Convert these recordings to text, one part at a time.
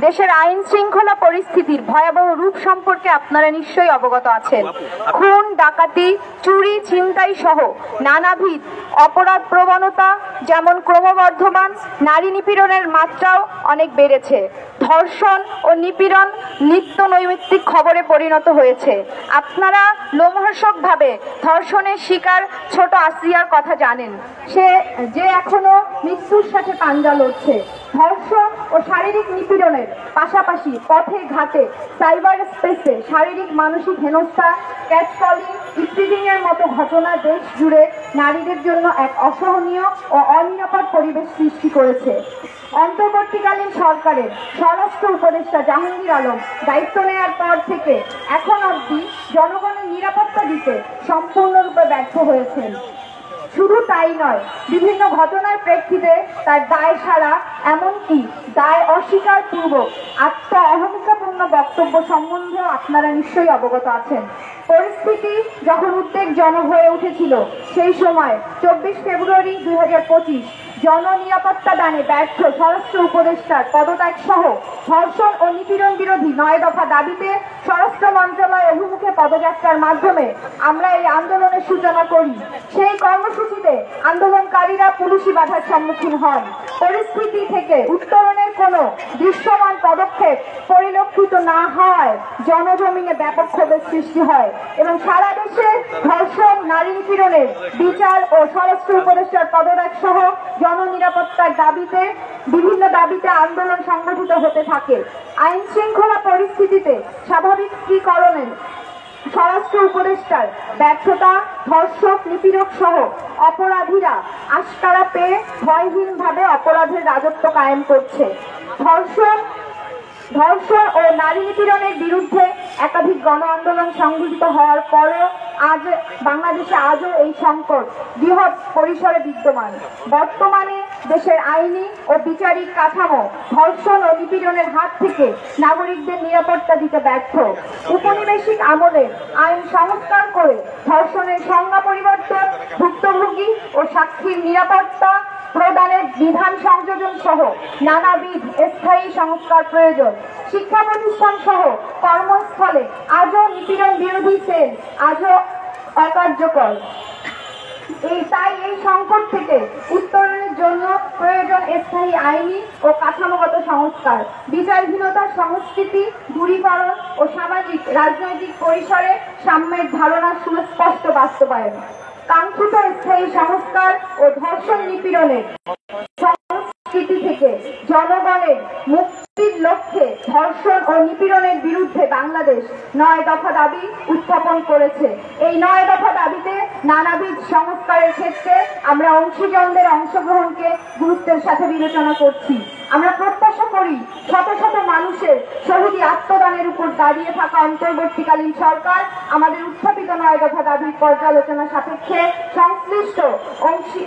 দেশের আইন শৃঙ্খলা পরিস্থিতির ভয়াবহ রূপ সম্পর্কে আপনারা নিশ্চয়ই অবগত আছেন। খুন, ডাকাতি, চুরি, ছিনতাই সহ নানাবিধ অপরাধ প্রবণতা যেমন ক্রমবর্ধমান, নারী নিপীড়নের মাত্রাও অনেক বেড়েছে। ধর্ষণ ও নিপীড়ন নিত্য নৈমিত্তিক খবরে পরিণত হয়েছে। আপনারা লোমহর্ষকভাবে ধর্ষণের শিকার ছোট আসিয়ার কথা জানেন, যে এখনো মৃত্যুর সাথে পাঞ্জা লড়ছে। ধর্ষণ ও শারীরিক নিপীড়নের পাশাপাশি পথে ঘাটে, সাইবার স্পেসে শারীরিক মানসিক হেনস্থা, ক্যাটকলিং, ইভটিজিং এর মতো ঘটনা দেশ জুড়ে নারীদের জন্য এক অসহনীয় ও অনিরাপদ পরিবেশ সৃষ্টি করেছে। অন্তর্বর্তীকালীন সরকারের স্বরাষ্ট্র উপদেষ্টা জাহাঙ্গীর আলম দায়িত্ব নেওয়ার পর থেকে এখন অবধি জনগণের নিরাপত্তা দিতে সম্পূর্ণরূপে ব্যর্থ হয়েছেন। শুধু তাই নয়, বিভিন্ন ঘটনার প্রেক্ষিতে তার দায় সারা, এমনকি দায় অস্বীকার পূর্বক আত্ম অহমিকাপূর্ণ বক্তব্য সম্বন্ধেও আপনারা নিশ্চয়ই অবগত আছেন। পরিস্থিতি যখন উদ্বেগজনক হয়ে উঠেছিল, সেই সময় 24 ফেব্রুয়ারি 2025 জননিরাপত্তা দানে ব্যর্থ স্বরাষ্ট্র উপদেষ্টার পদত্যাগ সহ ধর্ষণ ও নিপীড়ন বিরোধী 9 দফা দাবিতে স্বরাষ্ট্র মন্ত্রণালয় অভিমুখে পদযাত্রার মাধ্যমে আমরা এই আন্দোলনের সূচনা করি। সেই কর্মসূচিতে আন্দোলনকারীরা পুলিশি বাধার সম্মুখীন হন। পরিস্থিতি থেকে উত্তরণের কোনো দৃশ্যমান পদক্ষেপ পরিলক্ষিত না হয় জনজমিনে ব্যাপক ক্ষোভের সৃষ্টি হয় এবং সারা দেশে ধর্ষণ, নারী নিপীড়নের বিচার ও স্বরাষ্ট্র উপদেষ্টার পদত্যাগ সহ জননিরাপত্তার দাবিতে বিভিন্ন দাবিতে আন্দোলন সংগঠিত হতে থাকে। আইন শৃঙ্খলা পরিস্থিতিতে স্বাভাবিকীকরণের স্বরাষ্ট্র উপদেষ্টার ব্যর্থতা, ধর্ষক, নিপীড়ক সহ অপরাধীরা আশকারা পেয়ে ভয়হীনভাবে অপরাধের রাজত্ব কায়েম করছে। ধর্ষণ ও নারী নিপীড়নের বিরুদ্ধে একাধিক গণ আন্দোলন সংঘটিত হওয়ার পরেও আজ বাংলাদেশে আজও এই সংকট বৃহৎ পরিসরে বিদ্যমান। বর্তমানে দেশের আইনি ও বিচারিক কাঠামো ধর্ষণ ও নিপীড়নের হাত থেকে নাগরিকদের নিরাপত্তা দিতে ব্যর্থ। উপনিবেশিক আমলে আইন সংস্কার করে ধর্ষণের সংজ্ঞা পরিবর্তন, ভুক্তভোগী ও সাক্ষীর নিরাপত্তা প্রদানের বিধান সংযোজন সহ নানাবিধ স্থায়ী সংস্কার প্রয়োজন। শিক্ষা প্রতিষ্ঠান সহ কর্মস্থলে আজও নিপীড়ন বিরোধী সেল আজও অকার্যকর। তাই এই সংকট থেকে উত্তরণের জন্য প্রয়োজন স্থায়ী আইনি ও কাঠামোগত সংস্কার, বিচারহীনতার সংস্কৃতি দূরীকরণ ও সামাজিক রাজনৈতিক পরিসরে সাম্যের ধারণার সুস্পষ্ট বাস্তবায়ন। কাঙ্ক্ষিত স্থায়ী সংস্কার ও ধর্ষণ নিপীড়নের সংস্কৃতি থেকে জনগণের মুক্তির লক্ষ্যে ধর্ষণ ও নিপীড়নের বিরুদ্ধে বাংলাদেশ 9 দফা দাবি উত্থাপন করেছে। এই 9 দফা দাবিতে নানাবিধ সংস্কারের ক্ষেত্রে আমরা অংশীজনদের অংশগ্রহণকে গুরুত্বের সাথে বিবেচনা করছি। আমরা প্রত্যাশা করি শত শত মানুষের শহীদী আত্মদানের উপর দাঁড়িয়ে থাকা অন্তর্বর্তীকালীন সরকার আমাদের উত্থাপিত 9 দফা দাবির পর্যালোচনা সাপেক্ষে সংশ্লিষ্ট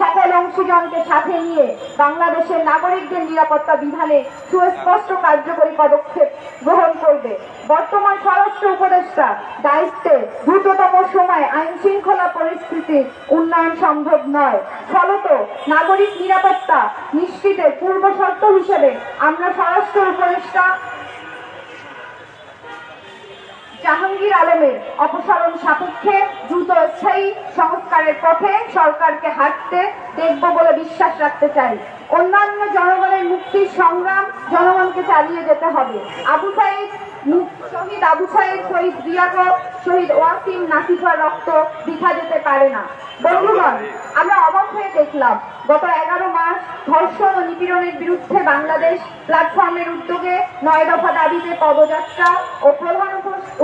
সকল অংশীজনকে সাথে নিয়ে বাংলাদেশের নাগরিকদের নিরাপত্তা বিধানে সুস্পষ্ট কার্যকরী পদক্ষেপ গ্রহণ করবে। বর্তমান স্বরাষ্ট্র উপদেষ্টা দায়িত্বে দ্রুততম সময়ে আইন শৃঙ্খলা পরিস্থিতির উন্নয়ন সম্ভব নয়। ফলত নাগরিক নিরাপত্তা নিশ্চিতের পূর্ব শর্ত হিসেবে আমরা স্বরাষ্ট্র উপদেষ্টা জাহাঙ্গীর আলমের অপসারণ সাপেক্ষে দ্রুত স্থায়ী সংস্কারের পথে সরকারকে হাঁটতে দেখব বলে বিশ্বাস রাখতে চাই। অন্যান্য জনগণের মুক্তির সংগ্রাম জনগণকে চালিয়ে যেতে হবে। শহীদ আবু সাইদ, শহীদ রিয়াকত, শহীদ ওয়াসিম নাসিফার রক্ত বৃথা যেতে পারে না। বন্ধুগণ, আমরা অবাক হয়ে দেখলাম গত 11 মাস ধর্ষণ ও নিপীড়নের বিরুদ্ধে বাংলাদেশ প্ল্যাটফর্মের উদ্যোগে 9 দফা দাবিতে পদযাত্রা ও প্রধান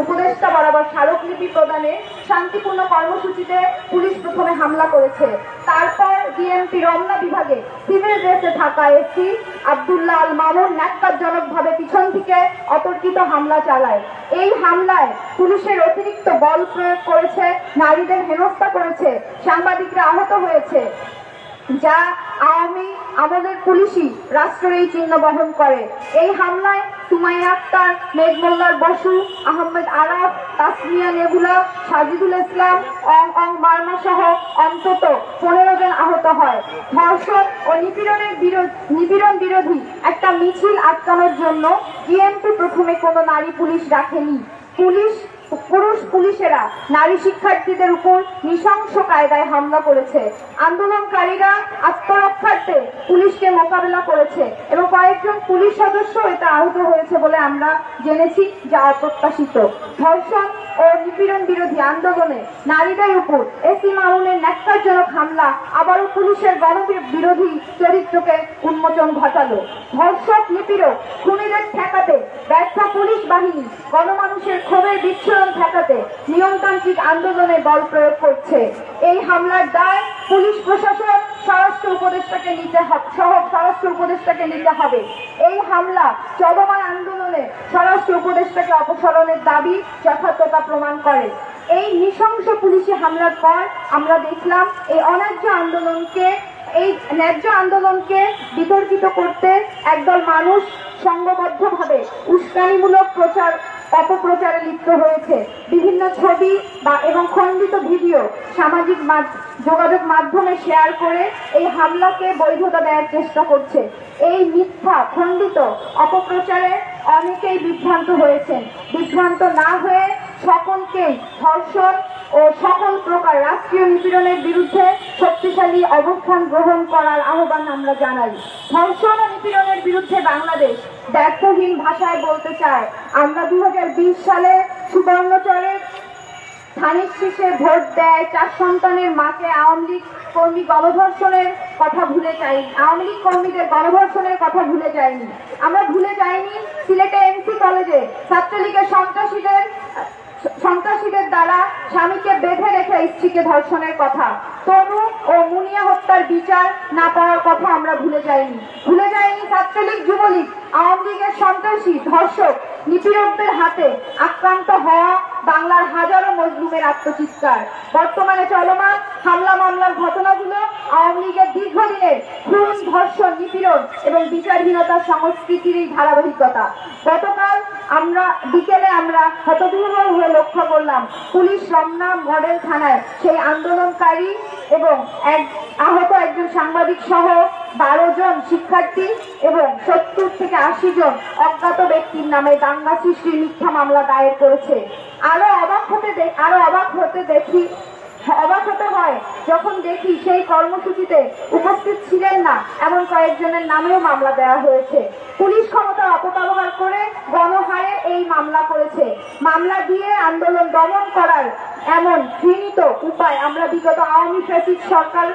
উপদেষ্টা বরাবর স্মারকলিপি প্রদানে শান্তিপূর্ণ কর্মসূচিতে পুলিশ প্রথমে হামলা করেছে। তারপর ডিএমপি রমনা বিভাগে সিভিল ড্রেসে থাকা এসপি আব্দুল্লাহ আল মামুন ন্যাক্কারজনকভাবে পিছন থেকে অতর্কিত হামলা চালায়। এই হামলায় পুলিশের অতিরিক্ত বল প্রয়োগ করেছে, নারীদের হেনস্থা করেছে, সাংবাদিকরা আহত হয়েছে, যা আওয়ামী আমাদের পুলিশই রাষ্ট্রের এই চিহ্ন বহন করে। এই হামলায় সুমাইয়া আক্তার, মেঘমোল্লার বসু, আহমেদ আরাফ, তাসমিয়া নেবুলা, সাজিদুল ইসলাম, অং মার্মা সহ অন্তত 15 জন আহত হয়। ধর্ষণ ও নিপীড়ন বিরোধী একটা মিছিল আটকানোর জন্য বিএনপি প্রথমে কোনো নারী পুলিশ রাখেনি। পুরুষ পুলিশেরা নারী শিক্ষার্থীদের উপর নৃশংস কায়দায় হামলা করেছে। আন্দোলনকারীরা আত্মরক্ষার্থে পুলিশকে মোকাবেলা করেছে এবং কয়েকজন পুলিশ সদস্য এতে আহত হয়েছে বলে আমরা জেনেছি, যা অপ্রত্যাশিত। ধর্ষণ ও নিপীড়ন বিরোধী আন্দোলনে নারীদের উপর এসি মামুনের ন্যাক্কারজনক হামলা আবারও পুলিশের গণবিরোধী চরিত্রকে উন্মোচন ঘটালো। ধর্ষক, নিপীড়ক, খুনিদের ঠেকাতে ব্যর্থ পুলিশ বাহিনী গণমানুষের ক্ষোভের বিচ্ছুরণ ঠেকাতে নিয়মতান্ত্রিক আন্দোলনে বল প্রয়োগ করছে। এই হামলার দায় পুলিশ প্রশাসন, স্বরাষ্ট্র উপদেষ্টাকে নিতে হবে। এই হামলা চলমান আন্দোলনে স্বরাষ্ট্র উপদেষ্টাকে অপসারণের দাবি যথার্থতা প্রমাণ করে। এই নৃশংস পুলিশি হামলার পর আমরা দেখলাম এই ন্যায্য আন্দোলনকে বিতর্কিত করতে একদল মানুষ সংঘবদ্ধভাবে উস্কানিমূলক অপপ্রচারে লিপ্ত হয়েছে। বিভিন্ন ছবি এবং খণ্ডিত ভিডিও সামাজিক যোগাযোগ মাধ্যমে শেয়ার করে এই হামলাকে বৈধতা দেওয়ার চেষ্টা করছে। এই মিথ্যা খণ্ডিত অপপ্রচারে অনেকেই বিভ্রান্ত হয়েছেন। বিভ্রান্ত না হয়ে সকলকেই ধর্ষণ ও সকল প্রকার রাষ্ট্রীয় নিপীড়নের বিরুদ্ধে শক্তিশালী অবস্থান গ্রহণ করার আহ্বান আমরা জানাই। ধর্ষণ ও নিপীড়নের বিরুদ্ধে বাংলাদেশ ব্যর্থহীন ভাষায় বলতে চায়, আমরা 2020 সালে সুবর্ণচরের ধানের শীষে ভোট দেয় 4 সন্তানের মাকে আওয়ামী লীগ কর্মীদের গণধর্ষণের কথা ভুলে যায়নি। আমরা ভুলে যাইনি সিলেটে এমসি কলেজে ছাত্রলীগের সন্ত্রাসীদের দ্বারা স্বামীকে বেঁধে রেখে স্ত্রীকে ধর্ষণের কথা। তনু ও মুনিয়া হত্যার বিচার না পাওয়ার কথা আমরা ভুলে যাইনি ছাত্রলীগ, যুবলীগ, আওয়ামী লীগের সন্ত্রাসী, ধর্ষক, নিপীড়কদের হাতে আক্রান্ত হওয়া বাংলার হাজারো মজলুমের আত্মচিৎকার। বর্তমানে চলমান হামলা মামলার ঘটনাগুলো আওয়ামী লীগের দীর্ঘদিনের খুন, ধর্ষণ, নিপীড়ন এবং বিচারহীনতার সংস্কৃতির এই ধারাবাহিকতা। গতকাল বিকেলে আমরা হতবিহ্বল হয়ে লক্ষ্য করলাম পুলিশ রমনা মডেল থানায় সেই আন্দোলনকারী এবং আহত একজন সাংবাদিক সহ 12 জন শিক্ষার্থী এবং 70 থেকে 80 জন অজ্ঞাত ব্যক্তির নামে দাঙ্গা সৃষ্টির মিথ্যা মামলা দায়ের করেছে। আরো অবাক হতে হয় যখন দেখি সেই কর্মসূচিতে উপস্থিত ছিলেন না এমন কয়েকজনের নামেও মামলা দেওয়া হয়েছে। পুলিশ ক্ষমতা অপব্যবহার করে গণহারে এই মামলা করেছে। মামলা দিয়ে আন্দোলন দমন করার এমন ঘৃণিত উপায় আমরা বিগত আওয়ামী ফ্যাসিস্ট সরকার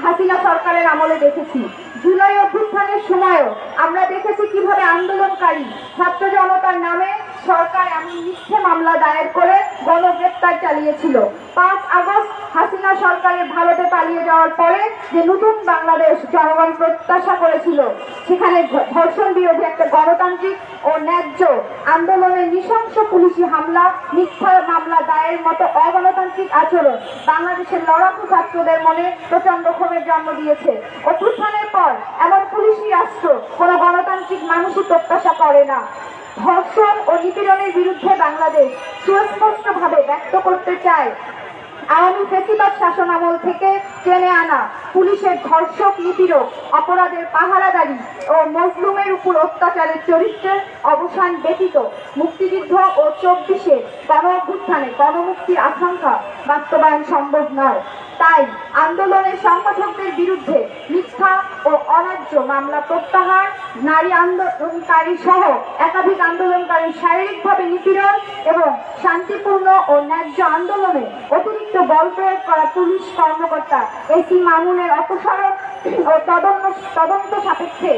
হাসিনা সরকারের আমলে দেখেছি। জুলাই অভ্যুত্থানের সময়ও আমরা দেখেছি কিভাবে আন্দোলনকারী ছাত্র জনতার নামে সরকার এমন মিথ্যে মামলা দায়ের করে গণগ্রেপ্তার চালিয়েছিল। 5 আগস্ট হাসিনা সরকারের ভারতে পালিয়ে যাওয়ার পরে যে নতুন বাংলাদেশ জনগণ প্রত্যাশা করেছিল, সেখানে ধর্ষণ বিরোধী একটা গণতান্ত্রিক ও ন্যায্য আন্দোলনের নৃশংস পুলিশি হামলা, মিথ্যা মামলা দায়ের মতো অগণতান্ত্রিক আচরণ বাংলাদেশের লড়াকু ছাত্রদের মনে প্রচন্ড ক্ষোভের জন্ম দিয়েছে। অভ্যুত্থানের পর এমন পুলিশি রাষ্ট্র কোনো গণতান্ত্রিক মানুষই প্রত্যাশা করে না। ধর্ষণ ও নিপীড়নের বিরুদ্ধে বাংলাদেশ সুস্পষ্টভাবে ব্যক্ত করতে চায় আওয়ামী ফ্যাসিবাদ শাসনামল থেকে টেনে আনা পুলিশের ধর্ষক, নিপীড়ক, অপরাধের পাহারাদারি ও মজলুমের উপর অত্যাচারের চরিত্রের অবসান ব্যতীত মুক্তিযুদ্ধ ও 24-এর গণ অভ্যুত্থানে গণমুক্তির আকাঙ্ক্ষা বাস্তবায়ন সম্ভব নয়। তাই আন্দোলনের সংগঠকদের বিরুদ্ধে মিথ্যা ও অন্যায্য মামলা প্রত্যাহার, নারী আন্দোলনকারী সহ একাধিক আন্দোলনকারী শারীরিকভাবে নিপীড়ন এবং শান্তিপূর্ণ ও ন্যায্য আন্দোলনে অতিরিক্ত বল প্রয়োগ করা পুলিশ কর্মকর্তা এসি মামুনের অপসারণ ও তদন্ত সাপেক্ষে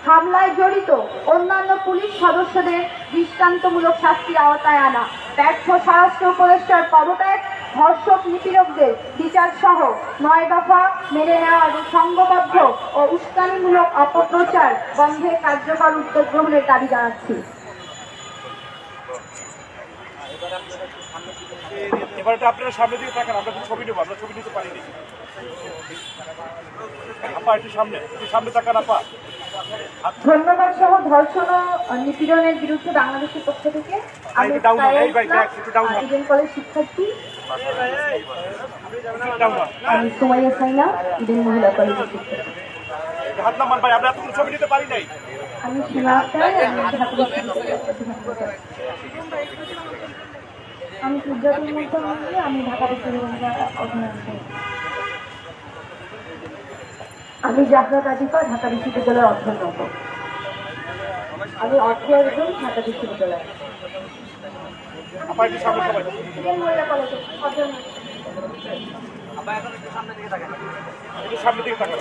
হামলায় জড়িত অন্যান্য পুলিশ সদস্যদের দৃষ্টান্তমূলক শাস্তির আওতায় আনা, ব্যর্থ স্বরাষ্ট্র উপদেষ্টার পদত্যাগ, ধর্ষক, নিপীড়কদের বিচার সহ 9 দফা মেনে নেওয়া এবং সংঘবদ্ধ ও উস্কানিমূলক অপপ্রচার বন্ধে কার্যকর উদ্যোগ গ্রহণের দাবি জানাচ্ছি। এবার এটা আপনারা সামনে দিকে থাকেন, আমরা তো ছবি নেবো, আমরা ছবি নিতে পারিনি। আপা একটু সামনে তাকান আপা। ধন্যবাদ সহ ধর্ষণ ও নিপীড়নের বিরুদ্ধে বাংলাদেশের পক্ষ থেকে আমি ইডেন কলেজ শিক্ষার্থী আমি সুমাইয়া সাইনা, ইডেন মহিলা কলেজের শিক্ষার্থী। হাত নামান ভাই, আমরা এতক্ষণ ছবি নিতে পারি নাই। আমি সীমা আক্তার, আমি সুজাতুল মুস্তাফা, আমি ঢাকা বিশ্ববিদ্যালয়ে অধ্যয়ন করি। আমি জাহরাত আজিফা, ঢাকা বিশ্ববিদ্যালয়ে অধ্যয়নরত। আমি অর্থ একজন, ঢাকা বিশ্ববিদ্যালয়। সামনে দিকে থাকেন।